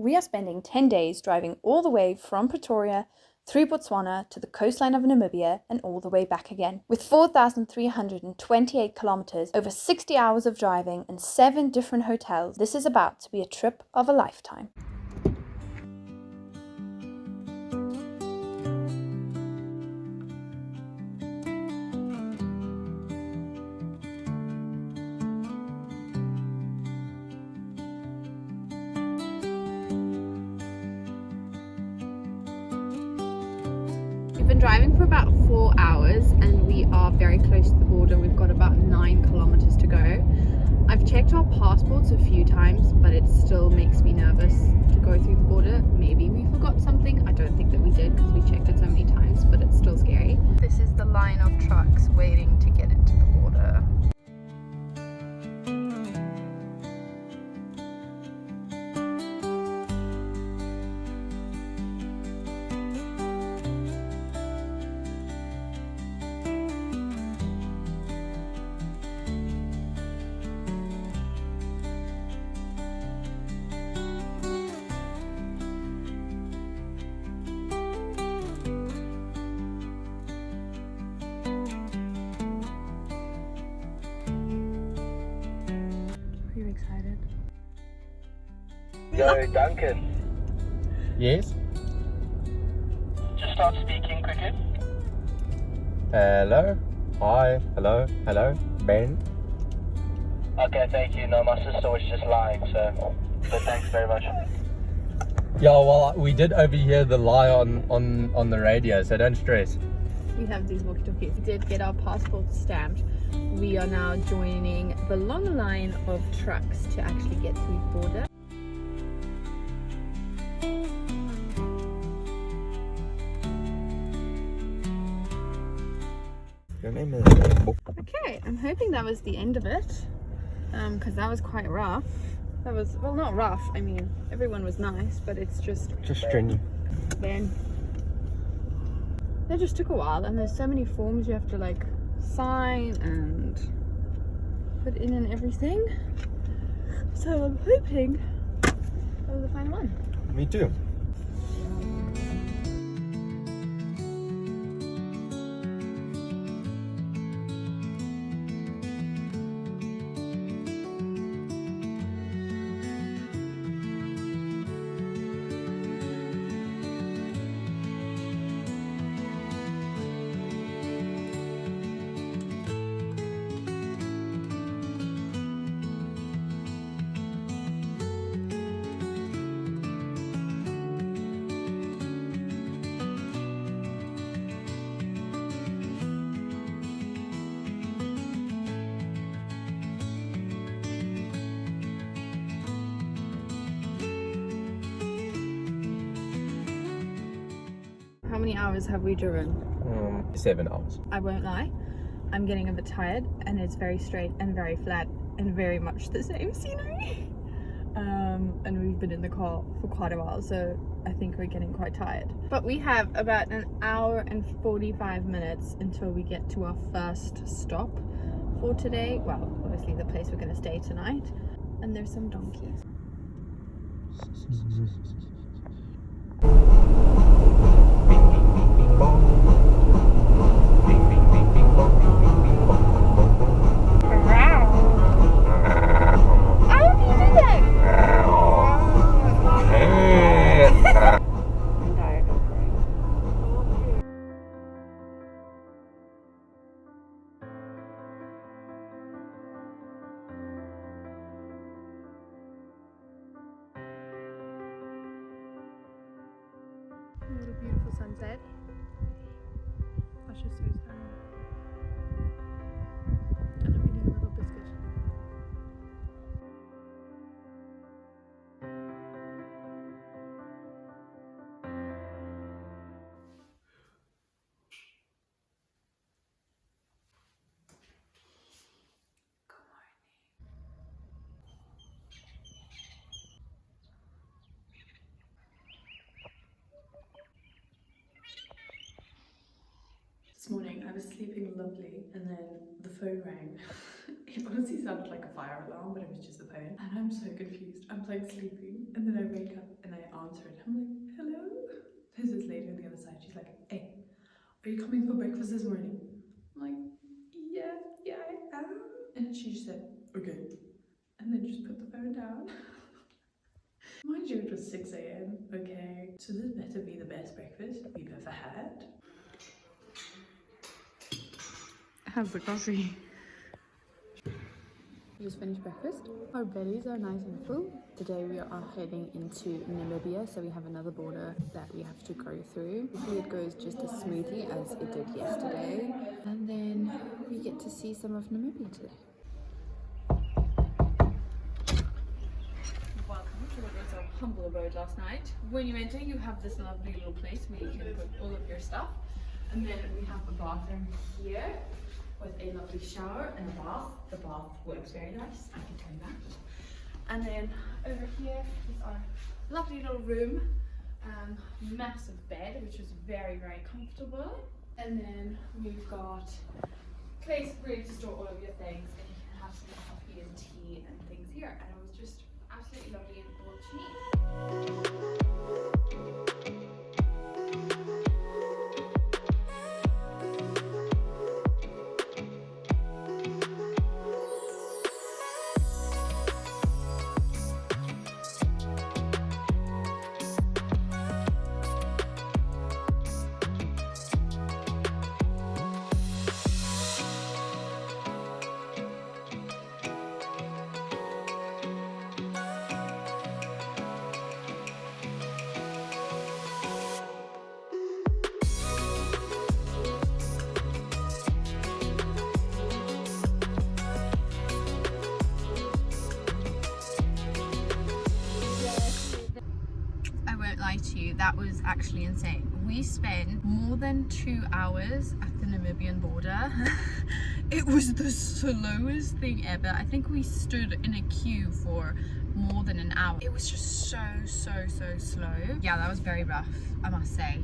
We are spending 10 days driving all the way from Pretoria through Botswana to the coastline of Namibia and all the way back again. With 4,328 kilometers, over 60 hours of driving and 7 different hotels, this is about to be a trip of a lifetime. We've been driving for about 4 hours and we are very close to the border. We've got about 9 kilometers to go. I've checked our passports a few times, but it still makes me nervous to go through the border. Maybe we forgot something. I don't think that we did because we checked it so many times, but it's still scary. This is the line of trucks waiting to get into the border. Excited. Yo, Duncan. Yes? Just start speaking quickly. Hello? Hi? Hello? Hello? Ben? Okay, thank you. No, my sister was just lying, but thanks very much. Yeah, well, we did overhear the lie on the radio, so don't stress. We have these walkie-talkies. We did get our passports stamped. We are now joining the long line of trucks to actually get through the border. Your name is... Okay, I'm hoping that was the end of it, because that was quite rough. That was, well, not rough, I mean, everyone was nice, but it's just strenuous. Ben. That just took a while, and there's so many forms you have to like sign and put in and everything. So I'm hoping that was the final one. Me too. How many hours have we driven? 7 hours. I won't lie, I'm getting a bit tired, and it's very straight and very flat and very much the same scenery. And we've been in the car for quite a while, so I think we're getting quite tired. But we have about an hour and 45 minutes until we get to our first stop for today. Well, obviously the place we're going to stay tonight. And there's some donkeys. What a beautiful sunset. That's just so stunning. And I'm eating a little biscuit. This morning I was sleeping lovely and then the phone rang. It honestly sounded like a fire alarm, but it was just the phone. And I'm so confused. I'm like sleeping and then I wake up and I answer it. I'm like, hello? There's this lady on the other side. She's like, hey, are you coming for breakfast this morning? I'm like, yeah, I am. And she just said, okay. And then just put the phone down. Mind you, it was 6 a.m. Okay, so this better be the best breakfast we've ever had. Have the coffee. We just finished breakfast. Our bellies are nice and full. Today we are heading into Namibia, so we have another border that we have to go through. Hopefully it goes just as smoothly as it did yesterday. And then we get to see some of Namibia today. Welcome to what was our humble abode last night. When you enter, you have this lovely little place where you can put all of your stuff. And then we have a bathroom here with a lovely shower and a bath. The bath works very nice, I can tell you that. And then over here is our lovely little room. Massive bed, which is very, very comfortable. And then we've got a place ready to store all of your things, and you can have some coffee and tea and things here. And it was just absolutely lovely and all what you need. Lie to you, that was actually insane. We spent more than 2 hours at the Namibian border. It was the slowest thing ever. I think we stood in a queue for more than an hour. It was just so slow. Yeah, that was very rough, I must say.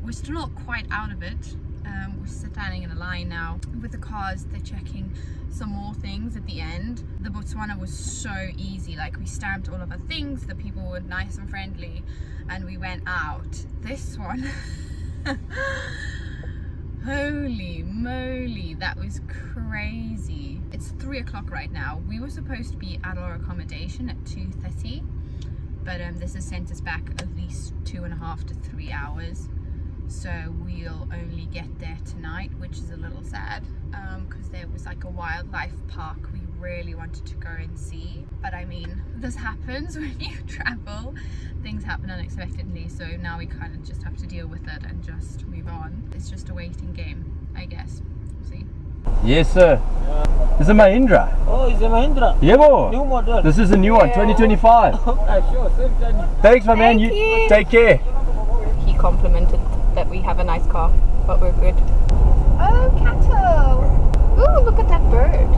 We're still not quite out of it. We're standing in a line now with the cars. They're checking some more things at the end. The Botswana was so easy. Like, we stamped all of our things, the people were nice and friendly, and we went out. This one, holy moly, that was crazy. It's 3 o'clock right now. We were supposed to be at our accommodation at 2:30, but this has sent us back at least 2.5 to 3 hours. So we'll only get there tonight, which is a little sad, because there was like a wildlife park we really wanted to go and see. But I mean, this happens when you travel. Things happen unexpectedly, so now we kind of just have to deal with it and just move on. It's just a waiting game, I guess. We'll see. Yes, sir. This is a Mahindra. Oh, it's a Mahindra. Yeah, boy. New model. This is a new one, 2025. Sure, same journey. Thanks, my man. You take care. He complimented that we have a nice car, but we're good. Oh, cattle! Ooh, look at that bird.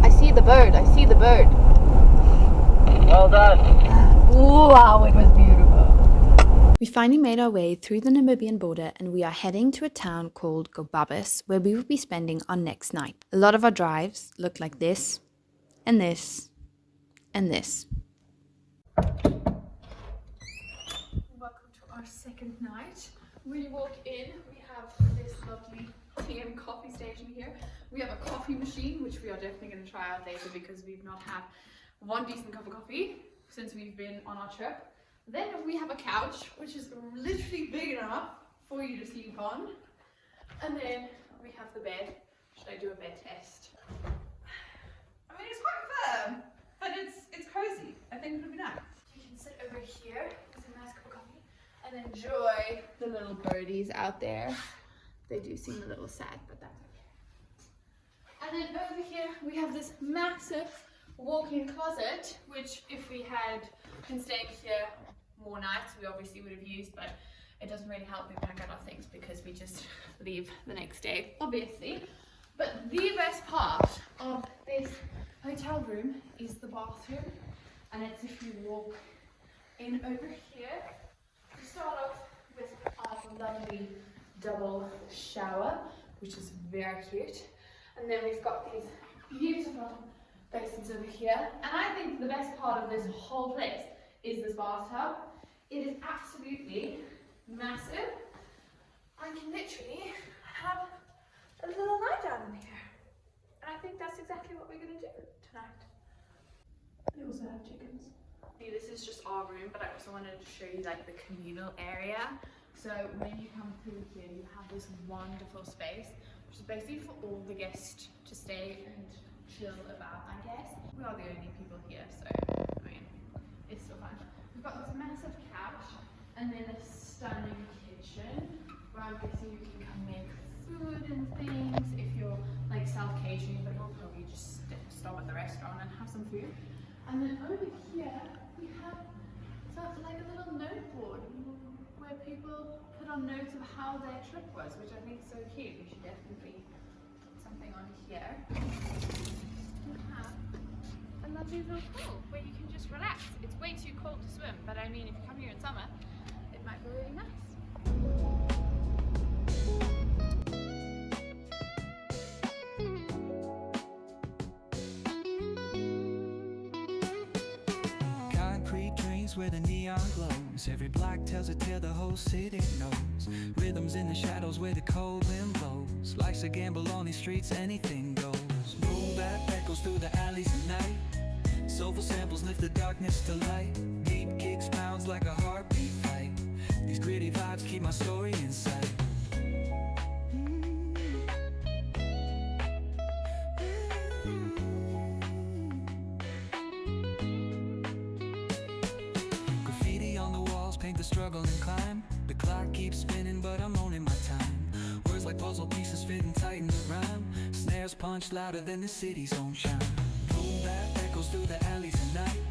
I see the bird, I see the bird. Well done. Wow, it was beautiful. We finally made our way through the Namibian border, and we are heading to a town called Gobabis, where we will be spending our next night. A lot of our drives look like this, and this, and this. Welcome to our second night. When you walk in, we have this lovely tea and coffee station here. We have a coffee machine, which we are definitely going to try out later because we've not had one decent cup of coffee since we've been on our trip. Then we have a couch, which is literally big enough for you to sleep on. And then we have the bed. Should I do a bed test? I mean, it's quite firm, but it's cozy. I think it'll be nice. You can sit over here with a nice cup of coffee and enjoy the little birdies out there. They do seem a little sad, but that's okay. And then over here we have this massive walk-in closet, which if we had been staying here more nights, we obviously would have used, but it doesn't really help me pack out our things because we just leave the next day, obviously. But the best part of this hotel room is the bathroom, and it's if you walk in over here. We start off with our lovely double shower, which is very cute, and then we've got these beautiful Basin's over here, and I think the best part of this whole place is this bathtub. It is absolutely massive. I can literally have a little night down in here, and I think that's exactly what we're gonna do tonight. They also have chickens. This is just our room, but I also wanted to show you like the communal area. So when you come through here, you have this wonderful space, which is basically for all the guests to stay and chill about, I guess. We are the only people here, so I mean, it's still fun. We've got this massive couch and then a stunning kitchen where I'm guessing you can come make food and things if you're like self-catering, but you'll probably just stop at the restaurant and have some food. And then over here we have like a little note board where people put on notes of how their trip was, which I think is so cute. We should definitely put something on here. We have a lovely little pool where you can just relax. It's way too cold to swim, but I mean if you come here in summer, it might be really nice. Where the neon glows, every block tells a tale the whole city knows. Rhythms in the shadows where the cold wind blows. Life's a gamble on these streets, anything goes. Boom bap echoes through the alleys at night. Soulful samples lift the darkness to light. Deep kicks pounds like a heartbeat fight. These gritty vibes keep my story in sight. The struggle and climb. The clock keeps spinning, but I'm owning my time. Words like puzzle pieces fitting tight in the rhyme. Snares punch louder than the city's own chime. Boom bap echoes through the alleys at night.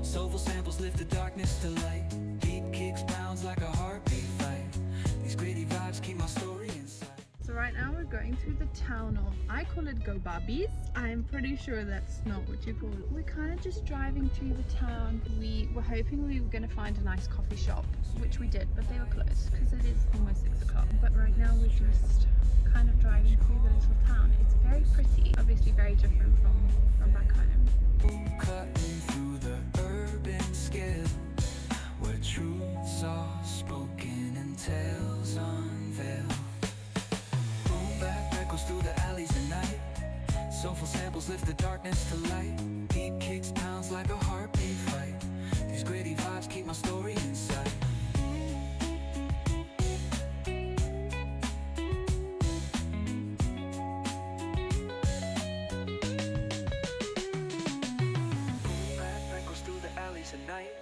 Soulful samples lift the darkness to light. Deep kicks pounds like a heartbeat fight. These gritty vibes keep my story inside. So right now we're going through the town of, I call it Gobabis. I'm pretty sure that's not what you call it. We're kind of just driving through the town. We were hoping we were going to find a nice coffee shop, which we did, but they were closed because it is almost 6 o'clock. But right now we're just kind of driving through the little town. It's very pretty, obviously very different from back home. Cutting through the urban scale, where truths are spoken and tales unveiled. Through the alleys at night. Soulful samples lift the darkness to light. Deep kicks pounds like a heartbeat fight. These gritty vibes keep my story inside. Echoes through the alleys at night.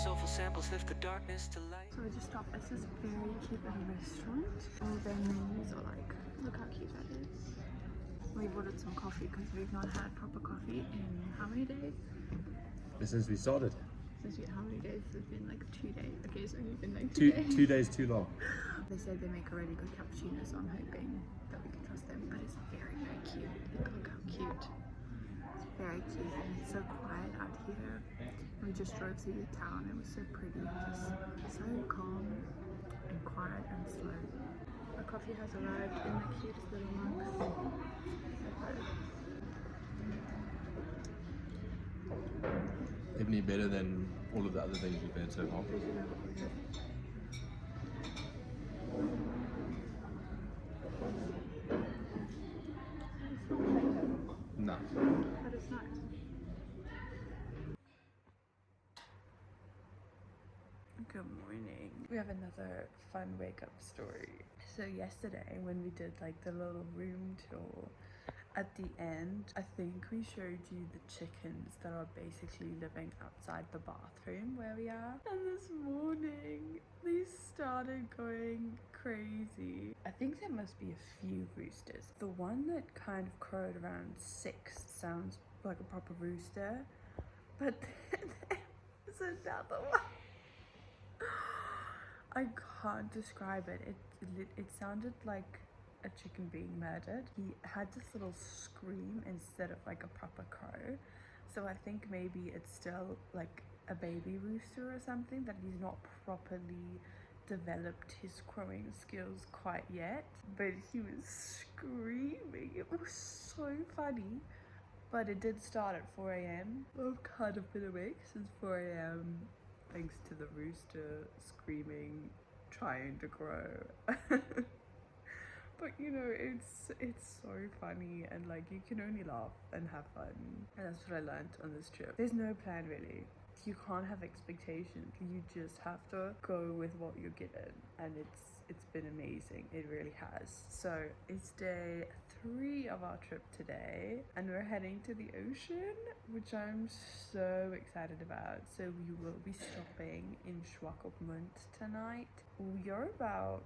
Soulful samples lift the darkness to light. So we just stopped at this very cute little restaurant. All their menus are like, look how cute that is. We ordered some coffee because we've not had proper coffee in how many days? Since we started. How many days? It's been like 2 days. Okay, it's only been like 2 days. 2 days too long. They said they make a really good cappuccino, so I'm hoping that we can trust them. But it's very, very cute. Look how cute. It's very cute and it's so quiet out here. We just drove through the town. It was so pretty and just so calm and quiet and slow. Our coffee has arrived in the cutest little mugs. Definitely better than all of the other things we've had so far. No. But it's nice. Good morning. We have another fun wake up story. So yesterday when we did like the little room tour, at the end, I think we showed you the chickens that are basically living outside the bathroom where we are. And this morning, they started going crazy. I think there must be a few roosters. The one that kind of crowed around 6 sounds like a proper rooster. But then there's another one. I can't describe it. It sounded like a chicken being murdered. He had this little scream instead of like a proper crow. So I think maybe it's still like a baby rooster or something, that he's not properly developed his crowing skills quite yet. But he was screaming. It was so funny. but it did start at 4 a.m. I've kind of been awake since 4 a.m. thanks to the rooster screaming, trying to crow. But you know, it's so funny, and like you can only laugh and have fun, and that's what I learned on this trip. There's no plan really. You can't have expectations. You just have to go with what you're given, and it's been amazing. It really has. So it's day 3 of our trip today, and we're heading to the ocean, which I'm so excited about. So we will be stopping in Swakopmund tonight. We are about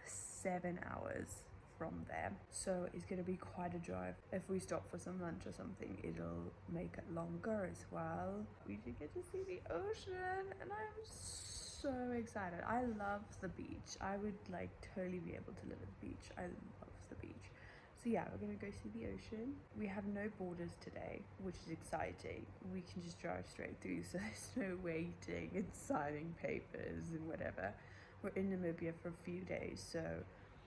7 hours from there, so it's gonna be quite a drive. If we stop for some lunch or something, it'll make it longer as well. We do get to see the ocean, and I'm so excited. I love the beach. I would like totally be able to live at the beach. I love the beach. So yeah, we're gonna go see the ocean. We have no borders today, which is exciting. We can just drive straight through, so there's no waiting and signing papers and whatever. We're in Namibia for a few days, so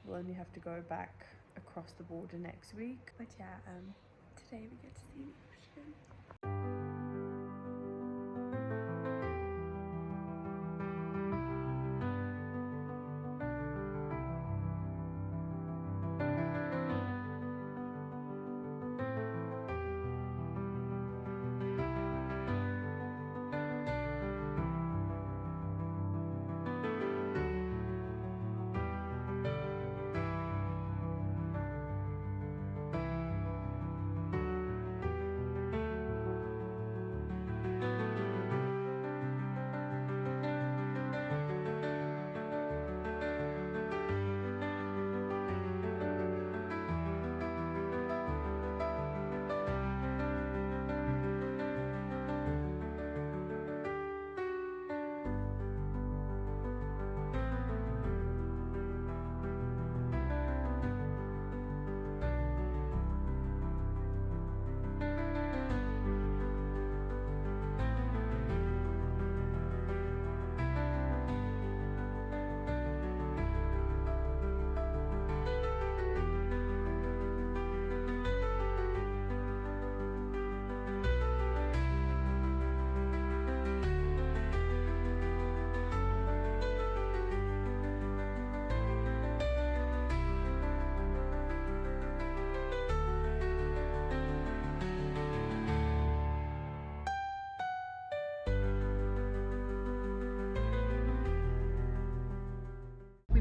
we'll only have to go back across the border next week. But yeah, today we get to see the ocean.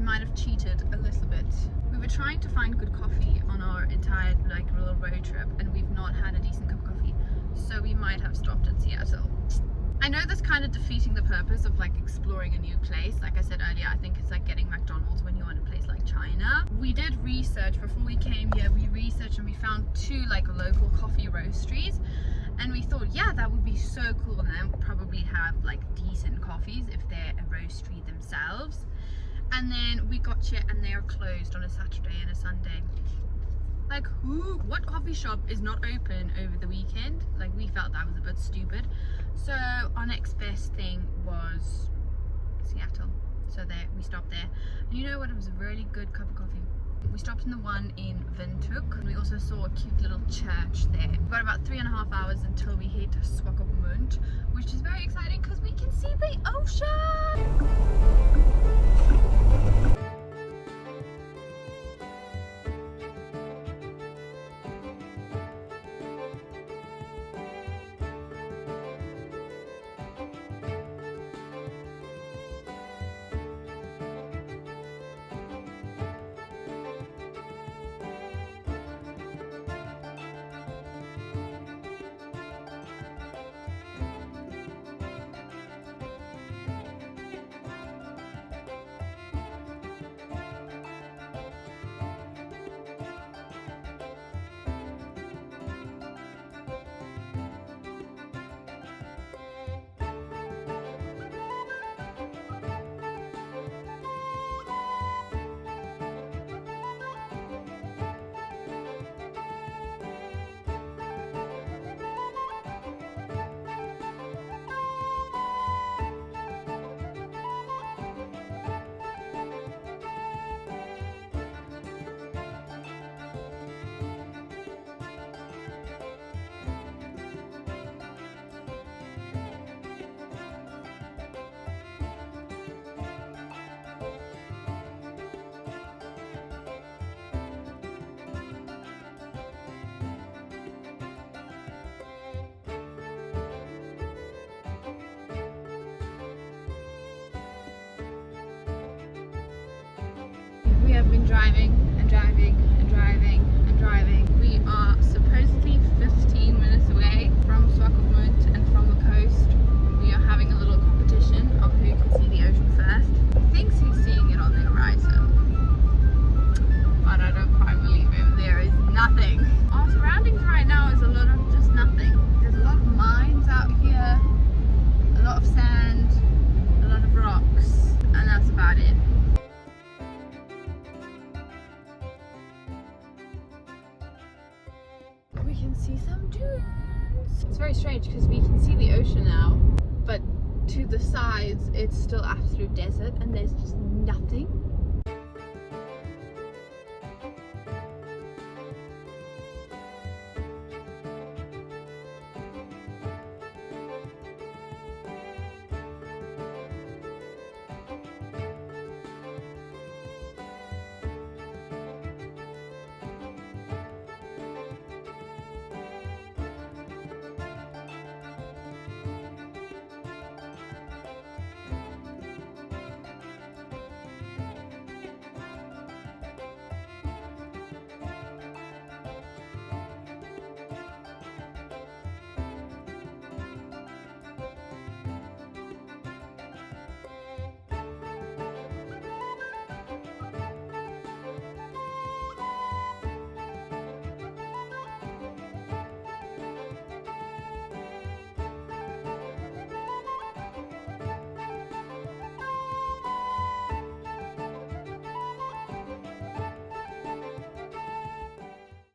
Might have cheated a little bit. We were trying to find good coffee on our entire like little road trip, and we've not had a decent cup of coffee, so we might have stopped at Seattle. I know that's kind of defeating the purpose of like exploring a new place. Like I said earlier, I think it's like getting McDonald's when you're in a place like China. We did research before we came here. We researched and we found 2 like local coffee roasteries, and we thought, yeah, that would be so cool, and they would probably have like decent coffees if they're a roastery themselves. And then we got here and they are closed on a Saturday and a Sunday. Like what coffee shop is not open over the weekend? Like we felt that was a bit stupid. So our next best thing was Seattle. So there, we stopped there. And you know what, it was a really good cup of coffee. We stopped in the one in Windhoek, and we also saw a cute little church there. We've got about 3.5 hours until we hit Swakopmund, which is very exciting because we can see the ocean! been driving and driving and driving and driving. We are supposedly 15 minutes away from Swakopmund and from the coast. We are having a little competition of who can see the ocean first. Thinks he's seeing it on the horizon, but I don't quite believe him. There is nothing. Our surroundings right now is a lot of just nothing. There's a lot of mines out here, a lot of sand, a lot of rocks, and that's about it. We can see some dunes. It's very strange because we can see the ocean now, but to the sides it's still absolute desert and there's just nothing.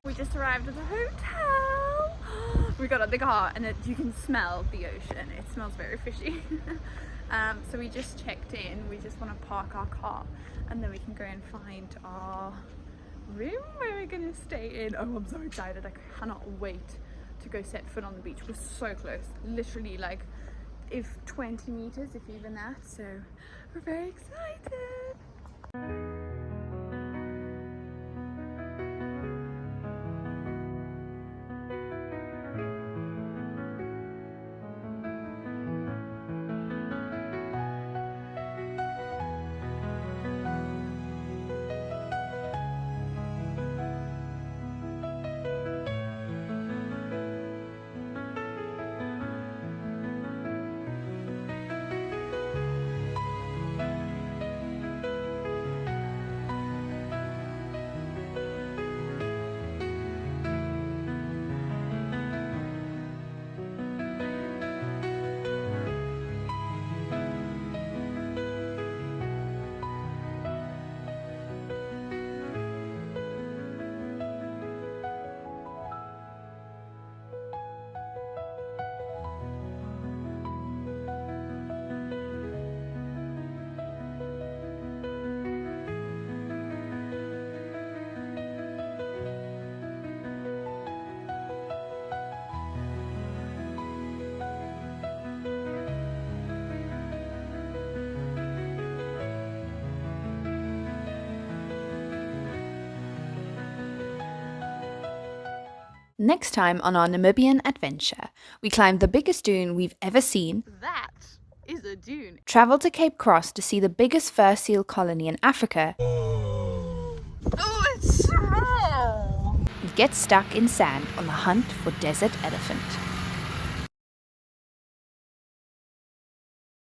We just arrived at the hotel. We got out of the car and you can smell the ocean. It smells very fishy. So we just checked in. We just want to park our car and then we can go and find our room where we're gonna stay in. Oh, I'm so excited. I cannot wait to go set foot on the beach. We're so close. Literally like if 20 meters, if even that. So we're very excited. Next time on our Namibian adventure, we climbed the biggest dune we've ever seen, That is a dune. traveled to Cape Cross to see the biggest fur seal colony in Africa, Oh, it's small. and get stuck in sand on the hunt for desert elephant.